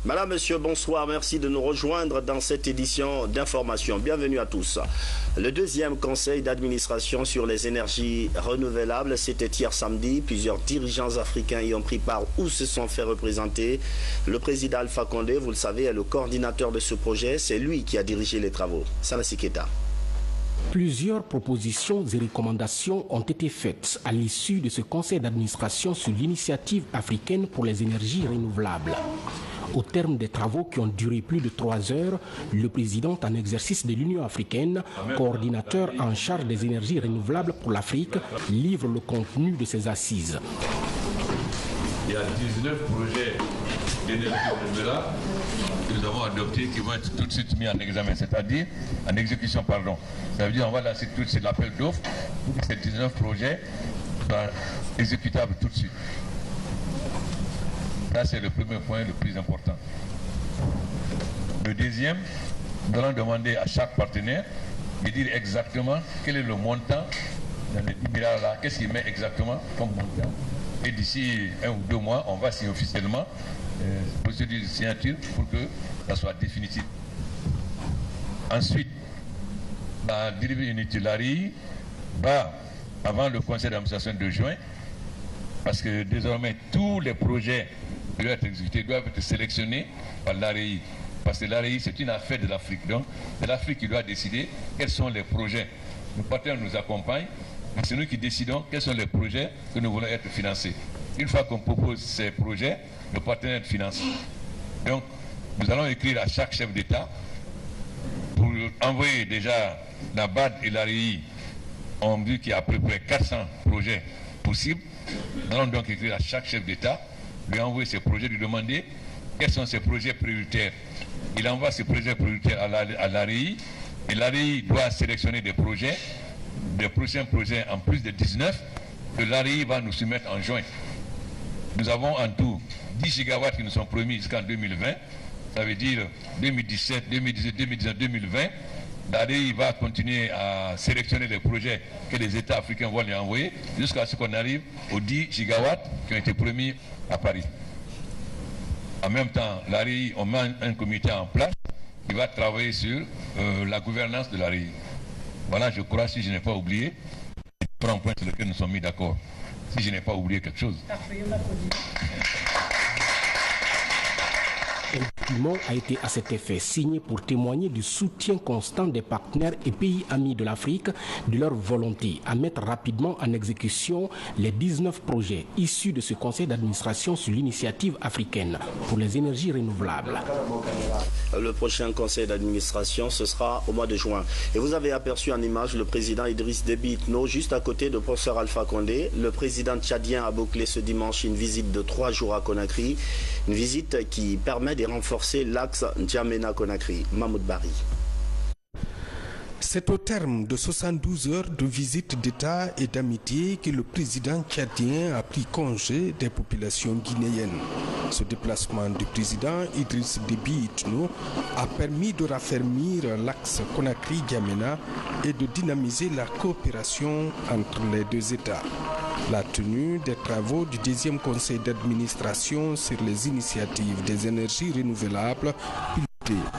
Madame, Monsieur, bonsoir. Merci de nous rejoindre dans cette édition d'information. Bienvenue à tous. Le deuxième conseil d'administration sur les énergies renouvelables, c'était hier samedi. Plusieurs dirigeants africains y ont pris part ou se sont fait représenter. Le président Alpha Condé, vous le savez, est le coordinateur de ce projet. C'est lui qui a dirigé les travaux. Salassi Keita. Plusieurs propositions et recommandations ont été faites à l'issue de ce conseil d'administration sur l'initiative africaine pour les énergies renouvelables. Au terme des travaux qui ont duré plus de 3 heures, le président en exercice de l'Union africaine, coordinateur en charge des énergies renouvelables pour l'Afrique, livre le contenu de ses assises. Il y a 19 projets d'énergie renouvelable que nous avons adoptés qui vont être tout de suite mis en examen, c'est-à-dire en exécution, pardon. Ça veut dire qu'on va lancer tout de suite l'appel d'offres pour que ces 19 projets soient exécutables tout de suite. Ça, c'est le premier point le plus important. Le deuxième, nous allons demander à chaque partenaire de dire exactement quel est le montant dans les 10 milliards là, qu'est-ce qu'il met exactement comme montant. Et d'ici 1 ou 2 mois, on va signer officiellement procédure de signature pour que ça soit définitif. Ensuite, la delivery unity l'ARI va, avant le conseil d'administration de juin, parce que désormais tous les projets qui doivent être exécutés doivent être sélectionnés par l'ARI. Parce que l'ARI, c'est une affaire de l'Afrique. Donc, c'est l'Afrique qui doit décider quels sont les projets. Nos partenaires nous accompagnent, mais c'est nous qui décidons quels sont les projets que nous voulons être financés. Une fois qu'on propose ces projets, nos partenaires financent. Donc, nous allons écrire à chaque chef d'État pour envoyer déjà la BAD et l'ARI ont vu qu'il y a à peu près 400 projets possibles. Nous allons donc écrire à chaque chef d'État, lui envoyer ces projets, lui demander quels sont ces projets prioritaires. Il envoie ces projets prioritaires à l'ARI et l'ARI doit sélectionner des projets, des prochains projets en plus de 19 que l'ARI va nous soumettre en juin. Nous avons en tout 10 gigawatts qui nous sont promis jusqu'en 2020. Ça veut dire 2017, 2018, 2019, 2020. L'ARI va continuer à sélectionner les projets que les États africains vont lui envoyer jusqu'à ce qu'on arrive aux 10 gigawatts qui ont été promis à Paris. En même temps, l'ARI, on met un comité en place qui va travailler sur la gouvernance de l'ARI. Voilà, je crois, si je n'ai pas oublié, c'est un point sur lequel nous sommes mis d'accord. Si je n'ai pas oublié quelque chose. Un document a été à cet effet signé pour témoigner du soutien constant des partenaires et pays amis de l'Afrique, de leur volonté à mettre rapidement en exécution les 19 projets issus de ce conseil d'administration sur l'initiative africaine pour les énergies renouvelables. Le prochain conseil d'administration, ce sera au mois de juin. Et vous avez aperçu en image le président Idriss Déby Itno juste à côté de professeur Alpha Condé. Le président tchadien a bouclé ce dimanche une visite de 3 jours à Conakry. Une visite qui permet de renforcer l'axe N'Djamena-Conakry. Mahmoud Bari. C'est au terme de 72 heures de visite d'État et d'amitié que le président tchadien a pris congé des populations guinéennes. Ce déplacement du président Idriss Déby Itno a permis de raffermir l'axe Conakry-N'Djamena et de dynamiser la coopération entre les deux États. La tenue des travaux du deuxième conseil d'administration sur les initiatives des énergies renouvelables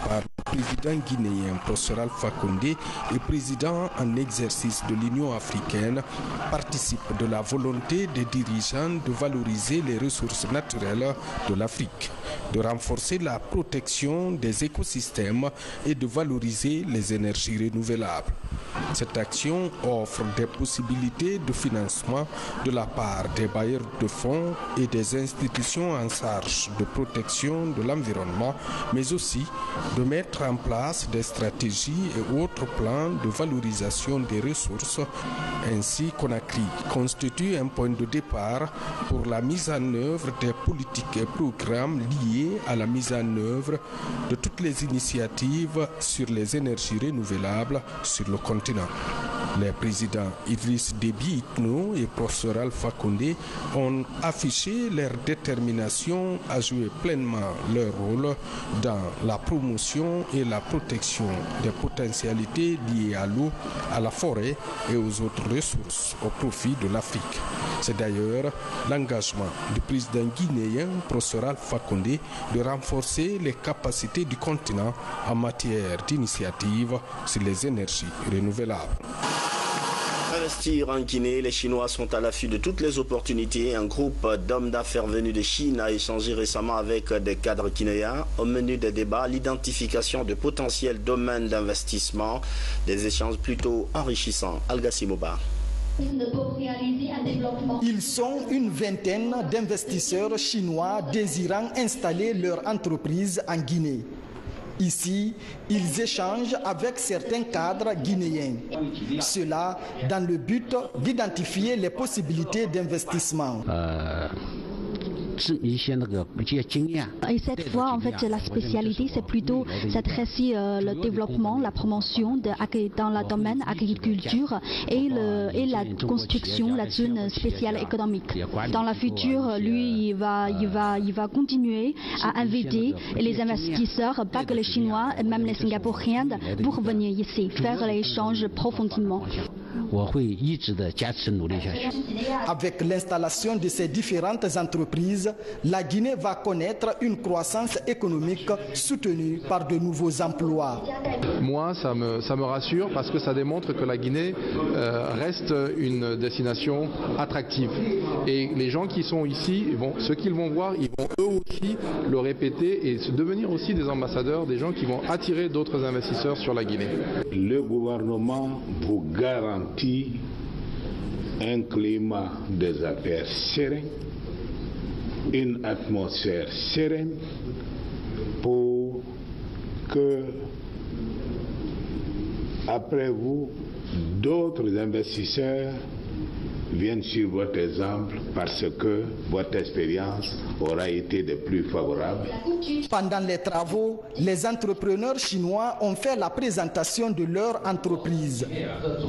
par le président guinéen professeur Alpha Condé et président en exercice de l'Union africaine participe de la volonté des dirigeants de valoriser les ressources naturelles de l'Afrique, de renforcer la protection des écosystèmes et de valoriser les énergies renouvelables. Cette action offre des possibilités de financement de la part des bailleurs de fonds et des institutions en charge de protection de l'environnement, mais aussi de mettre en place des stratégies et autres plans de valorisation des ressources. Ainsi, Conakry constitue un point de départ pour la mise en œuvre des politiques et programmes liés à la mise en œuvre de toutes les initiatives sur les énergies renouvelables sur le continent. Les présidents Idriss Déby Itno et professeur Alpha Condé ont affiché leur détermination à jouer pleinement leur rôle dans la promotion et la protection des potentialités liées à l'eau, à la forêt et aux autres ressources au profit de l'Afrique. C'est d'ailleurs l'engagement du président guinéen Prosper Alpha Condé de renforcer les capacités du continent en matière d'initiative sur les énergies renouvelables. Investir en Guinée, les Chinois sont à l'affût de toutes les opportunités. Un groupe d'hommes d'affaires venus de Chine a échangé récemment avec des cadres guinéens. Au menu des débats, l'identification de potentiels domaines d'investissement, des échanges plutôt enrichissants. Algasimoba. Ils sont une vingtaine d'investisseurs chinois désirant installer leur entreprise en Guinée. Ici, ils échangent avec certains cadres guinéens. Cela dans le but d'identifier les possibilités d'investissement. Et cette fois, en fait, la spécialité, c'est plutôt s'adresser le développement, la promotion dans le domaine agriculture et la construction, la zone spéciale économique. Dans la future, lui, il va continuer à inviter les investisseurs, pas que les Chinois, même les Singapouriens, pour venir ici, faire l'échange profondément. Avec l'installation de ces différentes entreprises, la Guinée va connaître une croissance économique soutenue par de nouveaux emplois. Moi, ça me rassure parce que ça démontre que la Guinée reste une destination attractive. Et les gens qui sont ici, ceux qu'ils vont voir, ils vont eux aussi le répéter et devenir aussi des ambassadeurs, des gens qui vont attirer d'autres investisseurs sur la Guinée. Le gouvernement vous garantit un climat des affaires serein, une atmosphère sereine pour que, après vous, d'autres investisseurs viennent suivre votre exemple parce que votre expérience aura été de plus favorable. Pendant les travaux, les entrepreneurs chinois ont fait la présentation de leur entreprise.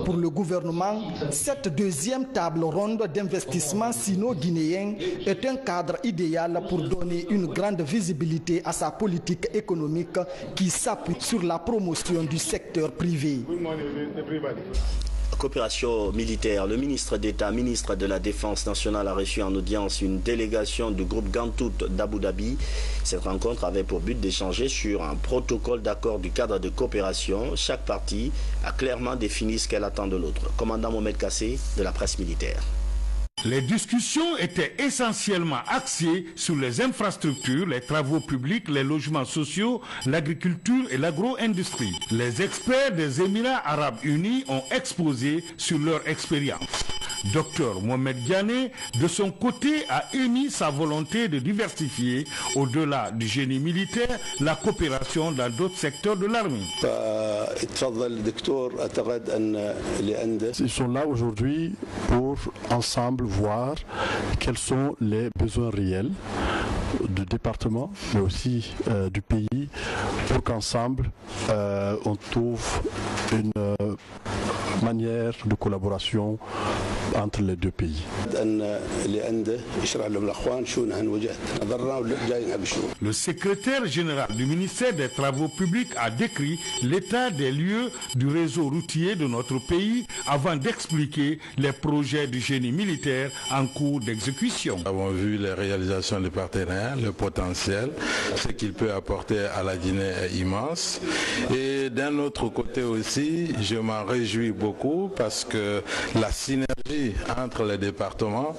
Pour le gouvernement, cette deuxième table ronde d'investissement sino-guinéen est un cadre idéal pour donner une grande visibilité à sa politique économique qui s'appuie sur la promotion du secteur privé. Coopération militaire. Le ministre d'État, ministre de la Défense nationale, a reçu en audience une délégation du groupe Gantout d'Abu Dhabi. Cette rencontre avait pour but d'échanger sur un protocole d'accord du cadre de coopération. Chaque partie a clairement défini ce qu'elle attend de l'autre. Commandant Mohamed Kassé de la presse militaire. Les discussions étaient essentiellement axées sur les infrastructures, les travaux publics, les logements sociaux, l'agriculture et l'agro-industrie. Les experts des Émirats arabes unis ont exposé sur leur expérience. Dr Mohamed Diané, de son côté, a émis sa volonté de diversifier, au-delà du génie militaire, la coopération dans d'autres secteurs de l'armée. Ils sont là aujourd'hui pour ensemble voir quels sont les besoins réels du département, mais aussi du pays, pour qu'ensemble on trouve une manière de collaboration entre les deux pays. Le secrétaire général du ministère des Travaux publics a décrit l'état des lieux du réseau routier de notre pays avant d'expliquer les projets du génie militaire en cours d'exécution. Nous avons vu les réalisations des partenaires, le potentiel, ce qu'il peut apporter à la Guinée est immense. Et d'un autre côté aussi, je m'en réjouis beaucoup parce que la synergie entre les départements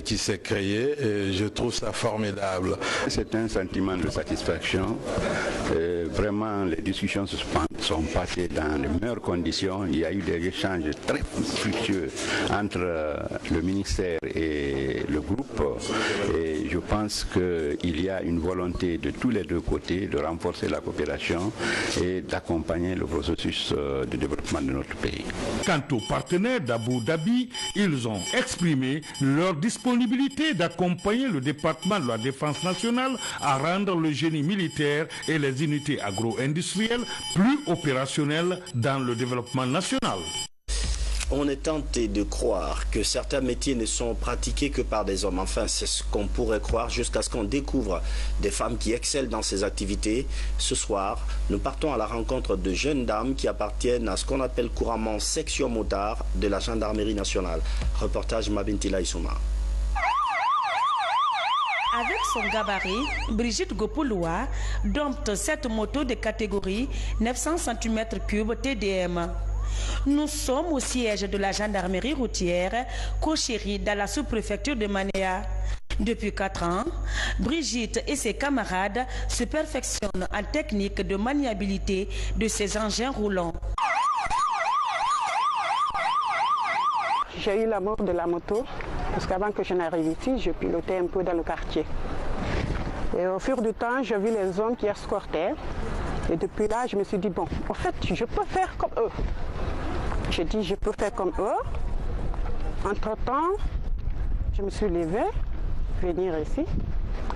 qui s'est créée, je trouve ça formidable. C'est un sentiment de satisfaction. Vraiment, les discussions sont passées dans les meilleures conditions. Il y a eu des échanges très fructueux entre le ministère et le groupe. Et je pense qu'il y a une volonté de tous les deux côtés de renforcer la coopération et d'accompagner le processus de développement de notre pays. Quant aux partenaires d'Abu Dhabi, ils ont exprimé leur disponibilité d'accompagner le département de la Défense nationale à rendre le génie militaire et les unités agro-industrielles plus opérationnelles dans le développement national. On est tenté de croire que certains métiers ne sont pratiqués que par des hommes. Enfin, c'est ce qu'on pourrait croire jusqu'à ce qu'on découvre des femmes qui excellent dans ces activités. Ce soir, nous partons à la rencontre de jeunes dames qui appartiennent à ce qu'on appelle couramment section motard de la gendarmerie nationale. Reportage Mabintila Issouma. Avec son gabarit, Brigitte Gopouloua dompte cette moto de catégorie 900 cm3 TDM. Nous sommes au siège de la gendarmerie routière, Kocheri, dans la sous-préfecture de Manéa. Depuis 4 ans, Brigitte et ses camarades se perfectionnent en technique de maniabilité de ces engins roulants. J'ai eu l'amour de la moto parce qu'avant que je n'arrive ici, je pilotais un peu dans le quartier. Et au fur du temps, j'ai vu les hommes qui escortaient. Et depuis là, je me suis dit, bon, en fait, je peux faire comme eux. J'ai dit, je peux faire comme eux. Entre-temps, je me suis levée, venir ici.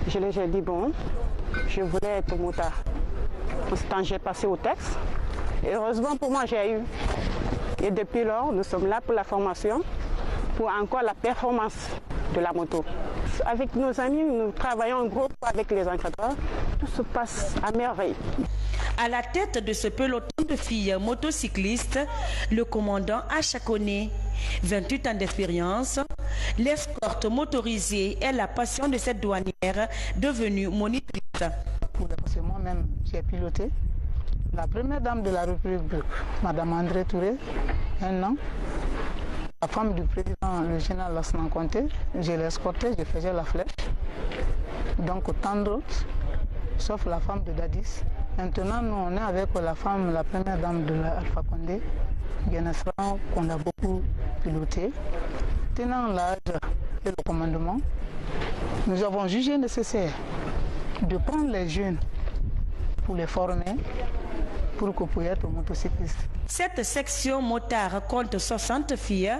Je leur ai dit, bon, je voulais être motard. En ce temps, j'ai passé au texte. Et heureusement pour moi, j'ai eu. Et depuis lors, nous sommes là pour la formation, pour encore la performance de la moto. Avec nos amis, nous travaillons en groupe avec les encadreurs. Tout se passe à merveille. À la tête de ce peloton de filles motocyclistes, le commandant Achakone, 28 ans d'expérience, l'escorte motorisée est la passion de cette douanière devenue monitrice. Parce que moi-même, j'ai piloté. La première dame de la République, Madame André Touré, 1 an. La femme du président, le général Lassana Conté, je l'escortais, je faisais la flèche. Donc tant d'autres, sauf la femme de Dadis. Maintenant, nous, on est avec la femme, la première dame de l'Alpha Condé, Guénesran, qu'on a beaucoup piloté. Tenant l'âge et le commandement, nous avons jugé nécessaire de prendre les jeunes pour les former, pour que puissent être motocyclistes. Cette section motard compte 60 filles.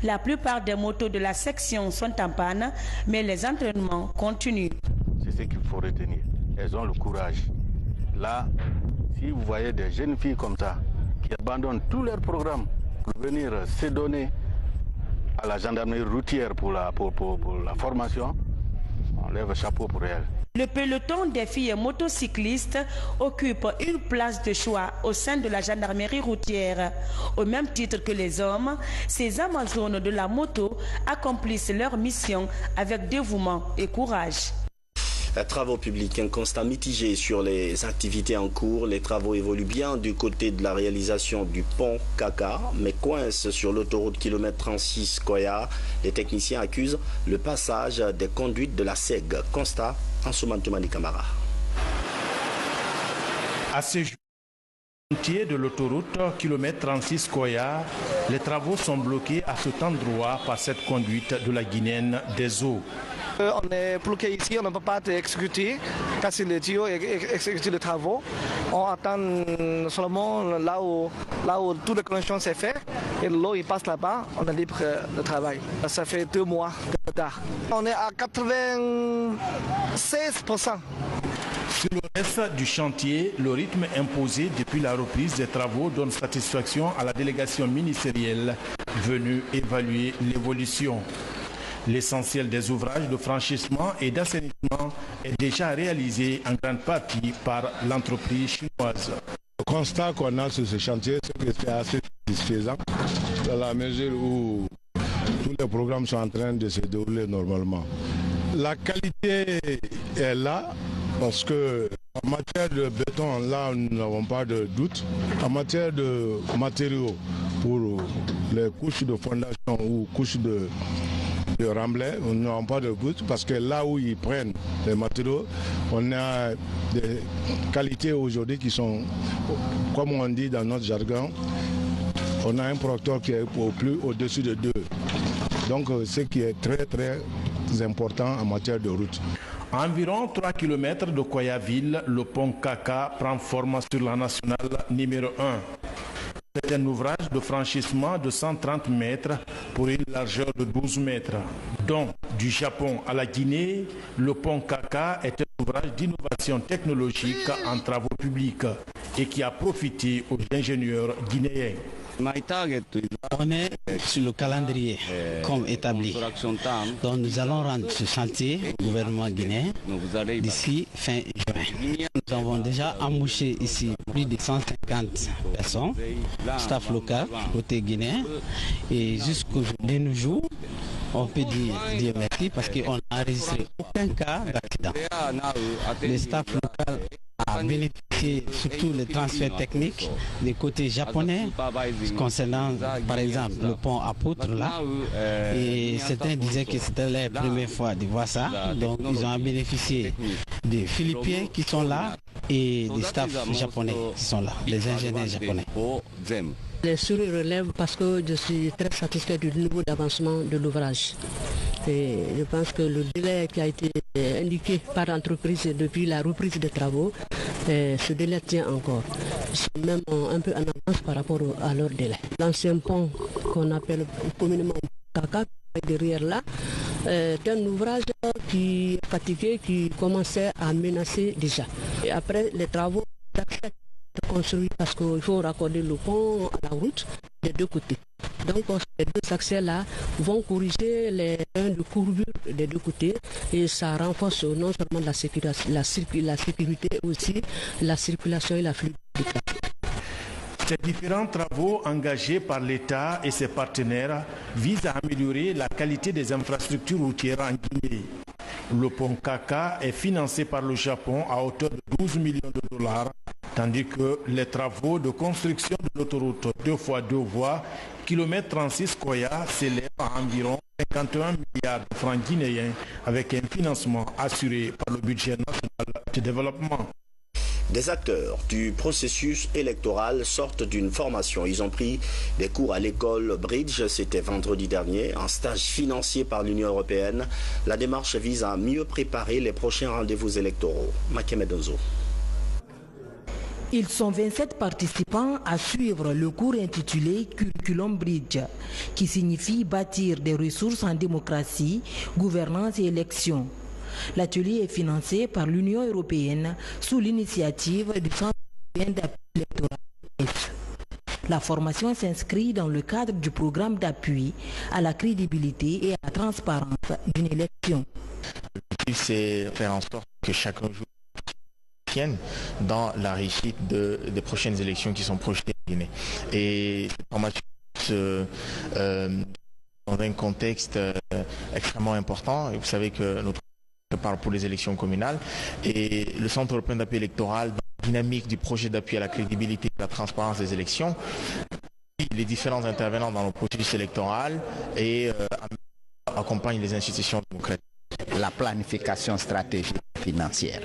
La plupart des motos de la section sont en panne, mais les entraînements continuent. C'est ce qu'il faut retenir. Elles ont le courage. Là, si vous voyez des jeunes filles comme ça, qui abandonnent tous leurs programmes pour venir se donner à la gendarmerie routière pour la formation, on lève le chapeau pour elles. Le peloton des filles motocyclistes occupe une place de choix au sein de la gendarmerie routière. Au même titre que les hommes, ces Amazones de la moto accomplissent leur mission avec dévouement et courage. Travaux publics, un constat mitigé sur les activités en cours. Les travaux évoluent bien du côté de la réalisation du pont Kaka, mais coincent sur l'autoroute kilomètre 36 Koya. Les techniciens accusent le passage des conduites de la SEG. Constat en Soumantoumani Camara. À ce chantier de l'autoroute kilomètre 36 Koya, les travaux sont bloqués à cet endroit par cette conduite de la Guinéenne des eaux. On est bloqué ici, on ne peut pas exécuter, casser les tuyaux et exécuter les travaux. On attend seulement là où toute la connexion s'est faite et l'eau il passe là-bas, on est libre de travail. Ça fait 2 mois de retard. On est à 96%. Sur le reste du chantier, le rythme imposé depuis la reprise des travaux donne satisfaction à la délégation ministérielle venue évaluer l'évolution. L'essentiel des ouvrages de franchissement et d'assainissement est déjà réalisé en grande partie par l'entreprise chinoise. Le constat qu'on a sur ce chantier, c'est que c'est assez satisfaisant dans la mesure où tous les programmes sont en train de se dérouler normalement. La qualité est là parce que en matière de béton, là, nous n'avons pas de doute. En matière de matériaux, pour les couches de fondation ou couches de remblai, nous n'avons pas de doute parce que là où ils prennent les matériaux, on a des qualités aujourd'hui qui sont, comme on dit dans notre jargon, on a un proctor qui est au-dessus de 2. Donc ce qui est très très important en matière de route. À environ 3 km de Koyaville, le pont Kaka prend forme sur la nationale numéro 1. C'est un ouvrage de franchissement de 130 mètres pour une largeur de 12 mètres. Donc, du Japon à la Guinée, le pont Kaka est un ouvrage d'innovation technologique en travaux publics et qui a profité aux ingénieurs guinéens. On est sur le calendrier comme établi. Donc nous allons rendre ce chantier au gouvernement guinéen d'ici fin juin. Nous avons déjà embauché ici plus de 150 personnes, staff local côté guinéen, et jusqu'au nos jours, on peut dire merci parce qu'on n'a enregistré aucun cas d'accident. Le staff local a bénéficié surtout les transferts techniques des côtés japonais concernant par exemple le pont Apôtre là, et certains disaient que c'était la première fois de voir ça, donc ils ont bénéficié des Philippins qui sont là et des staffs japonais qui sont là, les ingénieurs japonais. Les sourires relèvent parce que je suis très satisfait du niveau d'avancement de l'ouvrage. Et je pense que le délai qui a été indiqué par l'entreprise depuis la reprise des travaux, ce délai tient encore. Ils sont même un peu en avance par rapport à leur délai. L'ancien pont qu'on appelle communément Kaka, derrière là, est un ouvrage qui est fatigué, qui commençait à menacer déjà. Et après les travaux d'accès construit parce qu'il faut raccorder le pont à la route des deux côtés. Donc ces deux accès-là vont corriger les points de courbure des deux côtés et ça renforce non seulement la sécurité, aussi la circulation et la fluidité. Ces différents travaux engagés par l'État et ses partenaires visent à améliorer la qualité des infrastructures routières en Guinée. Le pont Kaka est financé par le Japon à hauteur de 12 millions de dollars, tandis que les travaux de construction de l'autoroute 2x2 voies, kilomètre 36 Koya, s'élèvent à environ 51 milliards de francs guinéens avec un financement assuré par le budget national de développement. Des acteurs du processus électoral sortent d'une formation. Ils ont pris des cours à l'école Bridge, c'était vendredi dernier, un stage financé par l'Union européenne. La démarche vise à mieux préparer les prochains rendez-vous électoraux. Makemedozo. Ils sont 27 participants à suivre le cours intitulé Curriculum Bridge, qui signifie bâtir des ressources en démocratie, gouvernance et élections. L'atelier est financé par l'Union européenne sous l'initiative du Centre européen d'appui électoral. La formation s'inscrit dans le cadre du programme d'appui à la crédibilité et à la transparence d'une élection. L'objectif, c'est faire en sorte que chacun joue dans la réussite des prochaines élections qui sont projetées en Guinée. Et cette formation dans un contexte extrêmement important. Et vous savez que notre parle pour les élections communales et le Centre européen d'appui électoral dans la dynamique du projet d'appui à la crédibilité et à la transparence des élections, les différents intervenants dans le processus électoral et accompagne les institutions démocratiques. La planification stratégique financière.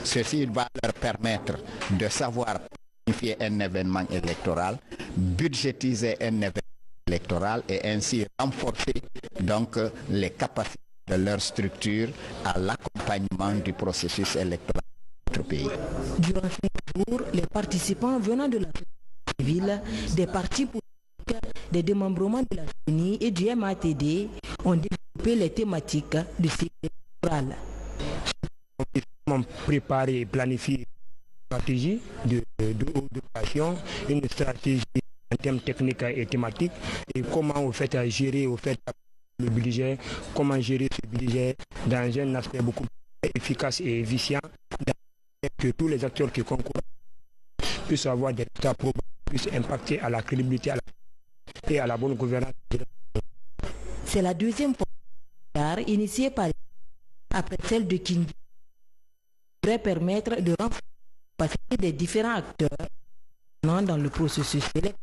Ceci va leur permettre de savoir planifier un événement électoral, budgétiser un événement électoral et ainsi renforcer donc les capacités de leur structure à l'accompagnement du processus électoral de notre pays. Durant 5 jours, les participants venant de la société civile, des partis politiques, des démembrements de la CENI et du MATD ont développé les thématiques de sécurité électorale. On prépare et planifie une stratégie d'opération, une stratégie en termes techniques et thématiques et comment on fait à gérer le budget, comment gérer ce budget dans un aspect beaucoup plus efficace et efficient, que tous les acteurs qui concourent puissent avoir des résultats probables, puissent impacter à la crédibilité et à la bonne gouvernance. C'est la deuxième fois initiée par après celle de King, qui devrait permettre de renforcer la capacité des différents acteurs dans le processus électoral.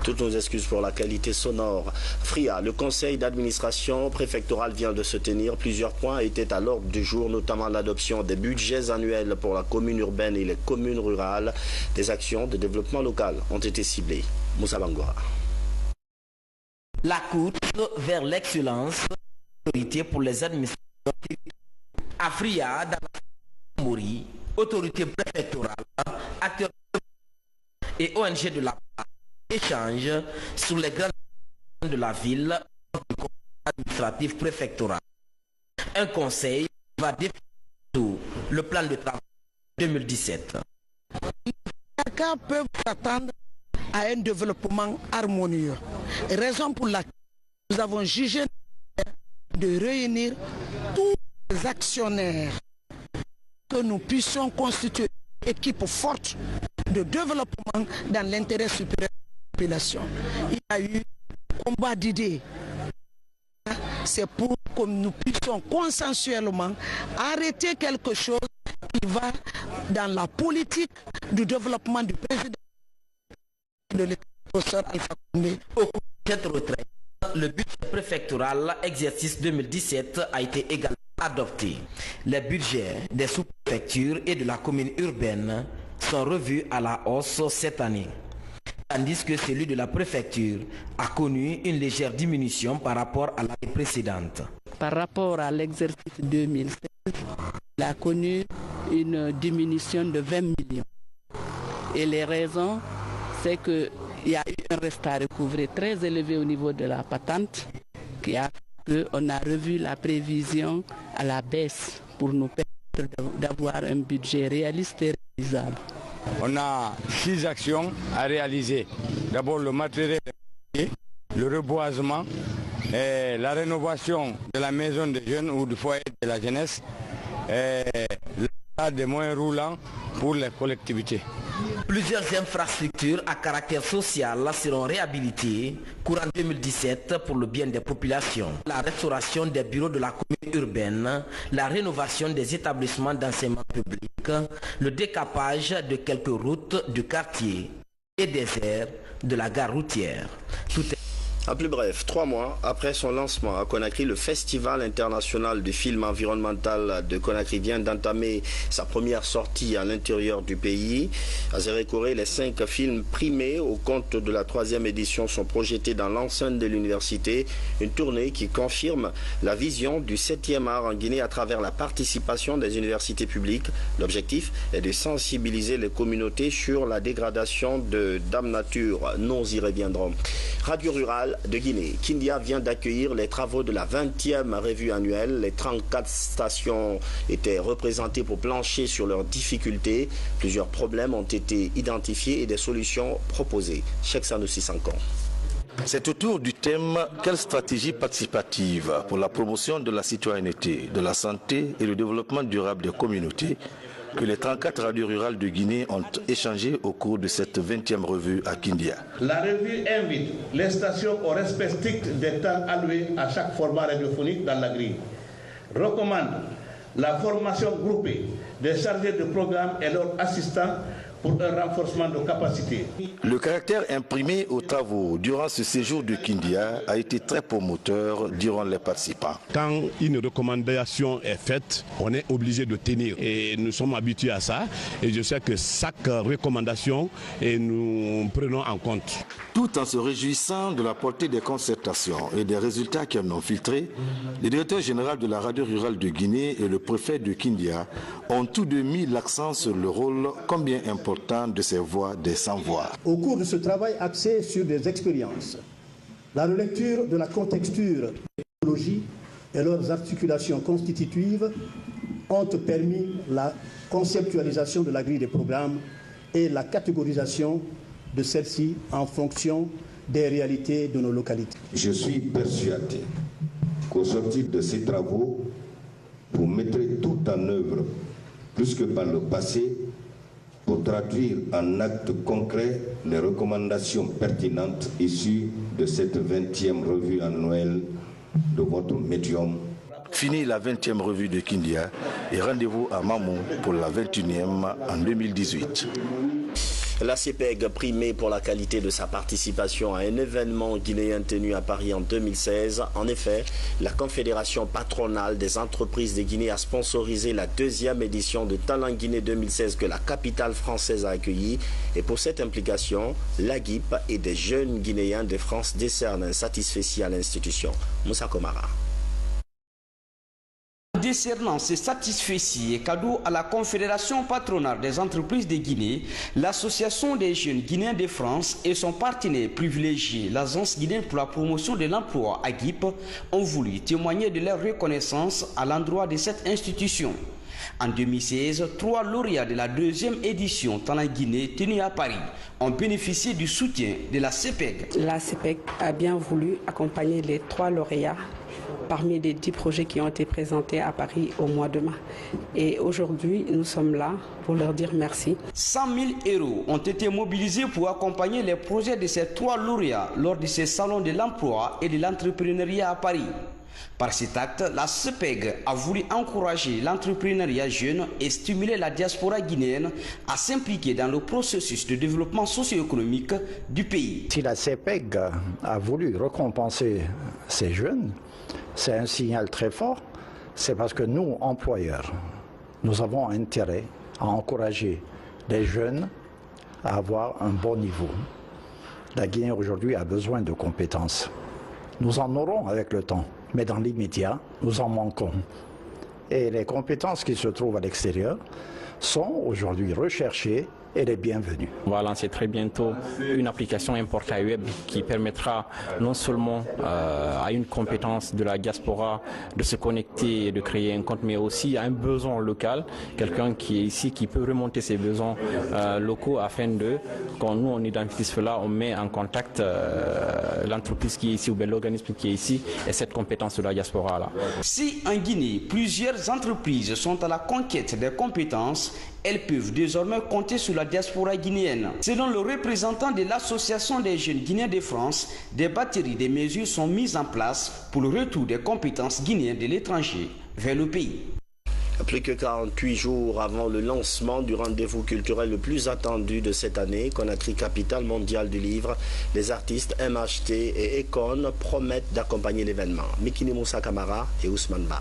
Toutes nos excuses pour la qualité sonore. FRIA, le conseil d'administration préfectorale vient de se tenir. Plusieurs points étaient à l'ordre du jour, notamment l'adoption des budgets annuels pour la commune urbaine et les communes rurales. Des actions de développement local ont été ciblées. Moussa Bangoura. La course vers l'excellence, autorité pour les administrations. AFRIA, Mori, autorité préfectorale, acteurs et ONG de la échange sur les grandes de la ville du conseil administratif préfectoral. Un conseil va définir le plan de travail 2017. Chacun peut s'attendre à un développement harmonieux. Raison pour laquelle nous avons jugé de réunir tous les actionnaires, que nous puissions constituer une équipe forte de développement dans l'intérêt supérieur de la population. Il y a eu un combat d'idées. C'est pour que nous puissions consensuellement arrêter quelque chose qui va dans la politique du développement du président de l'État, professeur Alpha Condé. Au cours de cette retraite, le budget préfectoral exercice 2017 a été également adopté. Les budgets des sous-préfectures et de la commune urbaine sont revus à la hausse cette année, tandis que celui de la préfecture a connu une légère diminution par rapport à l'année précédente. Par rapport à l'exercice 2016, il a connu une diminution de 20 millions. Et les raisons, c'est qu'il y a eu un reste à recouvrer très élevé au niveau de la patente, qui a fait qu'on a revu la prévision à la baisse pour nous permettre d'avoir un budget réaliste et réalisable. On a 6 actions à réaliser. D'abord le matériel, le reboisement, et la rénovation de la maison des jeunes ou du foyer de la jeunesse, et l'achat des moyens roulants pour les collectivités. Plusieurs infrastructures à caractère social seront réhabilitées courant 2017 pour le bien des populations. La restauration des bureaux de la commune urbaine, la rénovation des établissements d'enseignement public, le décapage de quelques routes du quartier et des aires de la gare routière. Tout est... À plus bref, 3 mois après son lancement à Conakry, le Festival international du film environnemental de Conakry vient d'entamer sa première sortie à l'intérieur du pays. À Zérékoré, les 5 films primés au compte de la 3e édition sont projetés dans l'enceinte de l'université. Une tournée qui confirme la vision du 7e art en Guinée à travers la participation des universités publiques. L'objectif est de sensibiliser les communautés sur la dégradation de Dame Nature. Nous y reviendrons. Radio Rurale de Guinée. Kindia vient d'accueillir les travaux de la 20e revue annuelle. Les 34 stations étaient représentées pour plancher sur leurs difficultés. Plusieurs problèmes ont été identifiés et des solutions proposées. Cheikh Sanoussi Sankan. C'est autour du thème « Quelle stratégie participative pour la promotion de la citoyenneté, de la santé et le développement durable des communautés » que les 34 radios rurales de Guinée ont échangé au cours de cette 20e revue à Kindia. La revue invite les stations au respect strict des temps alloués à chaque format radiophonique dans la grille. Recommande la formation groupée des chargés de programme et leurs assistants pour un renforcement de capacité. Le caractère imprimé aux travaux durant ce séjour de Kindia a été très promoteur, diront les participants. Quand une recommandation est faite, on est obligé de tenir et nous sommes habitués à ça et je sais que chaque recommandation nous prenons en compte. Tout en se réjouissant de la portée des concertations et des résultats qui en ont filtré, le directeur général de la radio rurale de Guinée et le préfet de Kindia ont tous deux mis l'accent sur le rôle combien important de ces voix des sans-voix. Au cours de ce travail axé sur des expériences, la relecture de la contexture des technologies et leurs articulations constitutives ont permis la conceptualisation de la grille des programmes et la catégorisation de celle-ci en fonction des réalités de nos localités. Je suis persuadé qu'au sortir de ces travaux, vous mettrez tout en œuvre, plus que par le passé, pour traduire en actes concrets les recommandations pertinentes issues de cette 20e revue annuelle de votre médium. Fini la 20e revue de Kindia et rendez-vous à Mamou pour la 21e en 2018. La CPEG primée pour la qualité de sa participation à un événement guinéen tenu à Paris en 2016. En effet, la Confédération patronale des entreprises de Guinée a sponsorisé la 2e édition de Talent Guinée 2016 que la capitale française a accueillie. Et pour cette implication, l'AGIP et des jeunes Guinéens de France décernent un satisfecit à l'institution. Moussa Komara. Décernant ce satisfecit et cadeau à la Confédération patronale des entreprises de Guinée, l'Association des jeunes Guinéens de France et son partenaire privilégié, l'Agence guinéenne pour la promotion de l'emploi AGIP, ont voulu témoigner de leur reconnaissance à l'endroit de cette institution. En 2016, 3 lauréats de la 2e édition Talent Guinée tenue à Paris ont bénéficié du soutien de la CEPEG. La CEPEG a bien voulu accompagner les 3 lauréats parmi les 10 projets qui ont été présentés à Paris au mois de mai. Et aujourd'hui, nous sommes là pour leur dire merci. 100 000 € ont été mobilisés pour accompagner les projets de ces 3 lauréats lors de ces salons de l'emploi et de l'entrepreneuriat à Paris. Par cet acte, la CEPEG a voulu encourager l'entrepreneuriat jeune et stimuler la diaspora guinéenne à s'impliquer dans le processus de développement socio-économique du pays. Si la CEPEG a voulu récompenser ces jeunes, c'est un signal très fort. C'est parce que nous, employeurs, nous avons intérêt à encourager les jeunes à avoir un bon niveau. La Guinée aujourd'hui a besoin de compétences. Nous en aurons avec le temps, mais dans l'immédiat, nous en manquons. Et les compétences qui se trouvent à l'extérieur sont aujourd'hui recherchées et les bienvenues. On va lancer très bientôt une application Importail Web qui permettra non seulement à une compétence de la diaspora de se connecter et de créer un compte, mais aussi à un besoin local, quelqu'un qui est ici, qui peut remonter ses besoins locaux afin de, quand nous on identifie cela, on met en contact l'entreprise qui est ici ou bien l'organisme qui est ici et cette compétence de la diaspora là. Si en Guinée, plusieurs entreprises sont à la conquête des compétences, elles peuvent désormais compter sur la diaspora guinéenne. Selon le représentant de l'Association des jeunes guinéens de France, des batteries de mesures sont mises en place pour le retour des compétences guinéennes de l'étranger vers le pays. Plus que 48 jours avant le lancement du rendez-vous culturel le plus attendu de cette année, Conakry, capitale mondiale du livre, les artistes MHT et Econ promettent d'accompagner l'événement. Mikini Moussa Kamara et Ousmane Ba.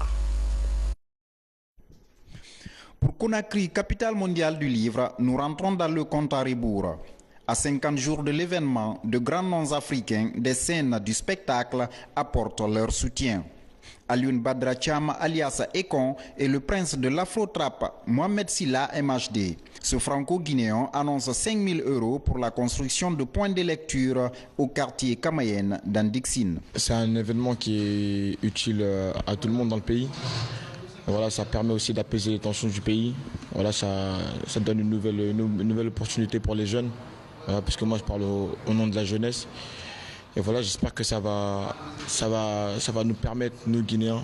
Pour Conakry, capitale mondiale du livre, nous rentrons dans le compte à rebours. À 50 jours de l'événement, de grands noms africains, des scènes du spectacle apportent leur soutien. Alioune Badra Cham, alias Ekon, et le prince de l'afro-trap, Mohamed Silla MHD. Ce franco-guinéen annonce 5 000 € pour la construction de points de lecture au quartier Kamayen d'Andixine. C'est un événement qui est utile à tout le monde dans le pays. Voilà, ça permet aussi d'apaiser les tensions du pays. Voilà, ça donne une nouvelle opportunité pour les jeunes, voilà, parce que moi je parle au nom de la jeunesse. Et voilà, j'espère que ça va nous permettre, nous Guinéens,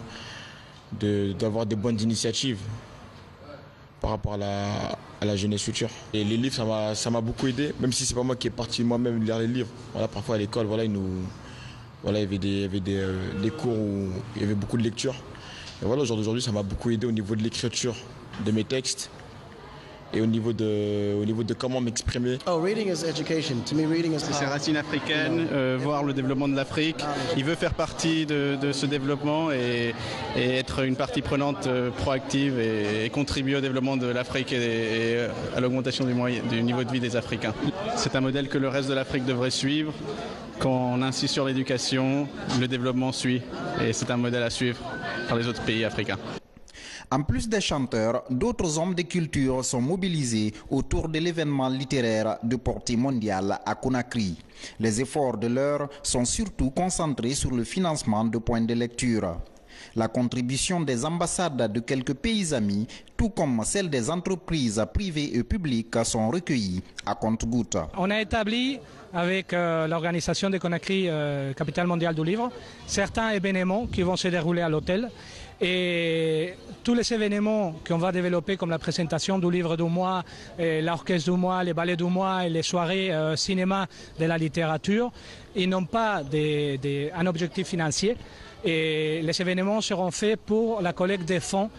d'avoir des bonnes initiatives par rapport à la jeunesse future. Et les livres, ça m'a beaucoup aidé, même si c'est pas moi qui est parti moi-même lire les livres. Voilà, parfois à l'école, voilà, il y avait des cours où il y avait beaucoup de lecture. Et voilà, aujourd'hui, ça m'a beaucoup aidé au niveau de l'écriture de mes textes et au niveau de comment m'exprimer. C'est ses racines africaines, voir le développement de l'Afrique. Il veut faire partie de ce développement et être une partie prenante proactive et contribuer au développement de l'Afrique et à l'augmentation du niveau de vie des Africains. C'est un modèle que le reste de l'Afrique devrait suivre. Quand on insiste sur l'éducation, le développement suit et c'est un modèle à suivre par les autres pays africains. En plus des chanteurs, d'autres hommes de culture sont mobilisés autour de l'événement littéraire de portée mondiale à Conakry. Les efforts de l'heure sont surtout concentrés sur le financement de points de lecture. La contribution des ambassades de quelques pays amis, tout comme celle des entreprises privées et publiques, sont recueillies à compte-gouttes. On a établi avec l'organisation de Conakry, capitale mondiale du livre, certains événements qui vont se dérouler à l'hôtel. Et tous les événements qu'on va développer, comme la présentation du livre du mois, l'orchestre du mois, les ballets du mois et les soirées cinéma de la littérature, ils n'ont pas un objectif financier. Et les événements seront faits pour la collecte des fonds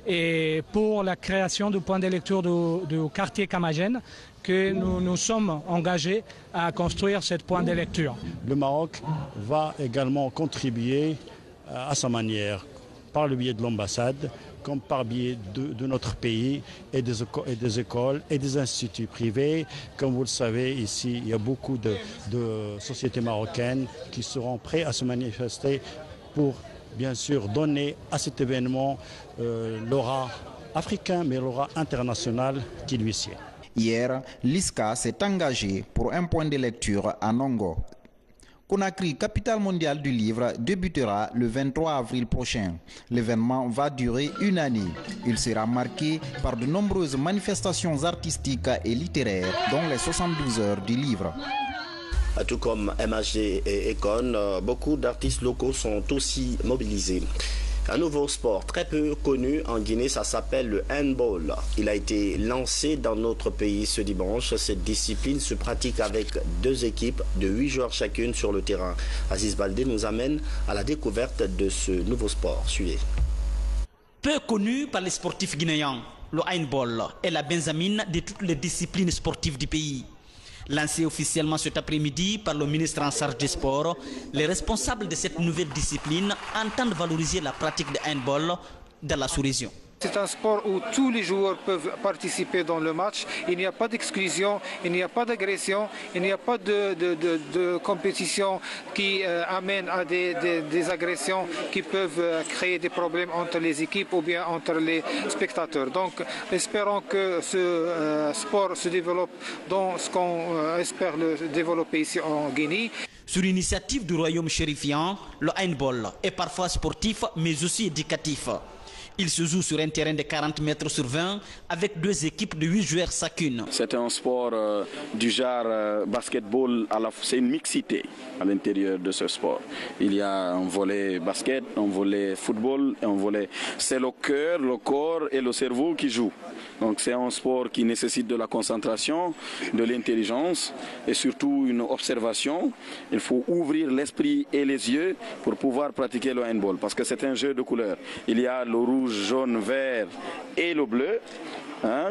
et pour la création du point de lecture du quartier Kamayen, que nous sommes engagés à construire ce point de lecture. Le Maroc va également contribuer à sa manière, par le biais de l'ambassade, comme par biais de notre pays et des écoles et des instituts privés. Comme vous le savez, ici, il y a beaucoup de sociétés marocaines qui seront prêtes à se manifester pour, bien sûr, donner à cet événement l'aura africain, mais l'aura international qui lui sied. Hier, l'ISCA s'est engagé pour un point de lecture à Nongo. Conakry, capitale mondiale du livre, débutera le 23 avril prochain. L'événement va durer une année. Il sera marqué par de nombreuses manifestations artistiques et littéraires, dont les 72 heures du livre. Tout comme MHD et Econ, beaucoup d'artistes locaux sont aussi mobilisés. Un nouveau sport très peu connu en Guinée, ça s'appelle le handball. Il a été lancé dans notre pays ce dimanche. Cette discipline se pratique avec 2 équipes de 8 joueurs chacune sur le terrain. Aziz Baldé nous amène à la découverte de ce nouveau sport. Suivez. Peu connu par les sportifs guinéens, le handball est la benzamine de toutes les disciplines sportives du pays. Lancé officiellement cet après-midi par le ministre en charge des sports, les responsables de cette nouvelle discipline entendent valoriser la pratique de handball dans la sous-région. C'est un sport où tous les joueurs peuvent participer dans le match. Il n'y a pas d'exclusion, il n'y a pas d'agression, il n'y a pas de compétition qui amène à des agressions qui peuvent créer des problèmes entre les équipes ou bien entre les spectateurs. Donc espérons que ce sport se développe dans ce qu'on espère le développer ici en Guinée. Sur l'initiative du royaume chérifien, le handball est parfois sportif mais aussi éducatif. Il se joue sur un terrain de 40 mètres sur 20 avec 2 équipes de 8 joueurs chacune. C'est un sport du genre basketball, c'est une mixité à l'intérieur de ce sport. Il y a un volet basket, un volet football, un volet... C'est le cœur, le corps et le cerveau qui jouent. Donc c'est un sport qui nécessite de la concentration, de l'intelligence et surtout une observation. Il faut ouvrir l'esprit et les yeux pour pouvoir pratiquer le handball parce que c'est un jeu de couleurs. Il y a le rouge, jaune, vert et le bleu.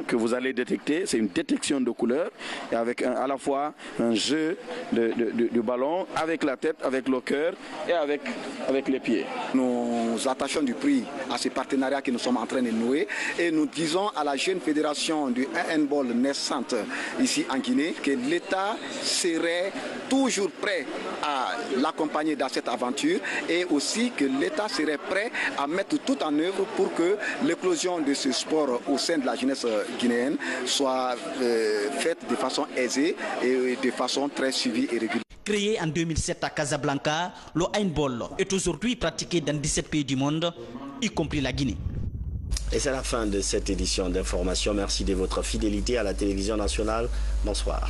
Que vous allez détecter, c'est une détection de couleurs et avec à la fois un jeu de ballon avec la tête, avec le cœur et avec les pieds. Nous attachons du prix à ces partenariats que nous sommes en train de nouer et nous disons à la jeune fédération du handball naissante ici en Guinée que l'État serait toujours prêt à l'accompagner dans cette aventure et aussi que l'État serait prêt à mettre tout en œuvre pour que l'éclosion de ce sport au sein de la jeunesse guinéenne soit faite de façon aisée et de façon très suivie et régulière. Créé en 2007 à Casablanca, le handball est aujourd'hui pratiqué dans 17 pays du monde, y compris la Guinée. Et c'est la fin de cette édition d'information. Merci de votre fidélité à la télévision nationale. Bonsoir.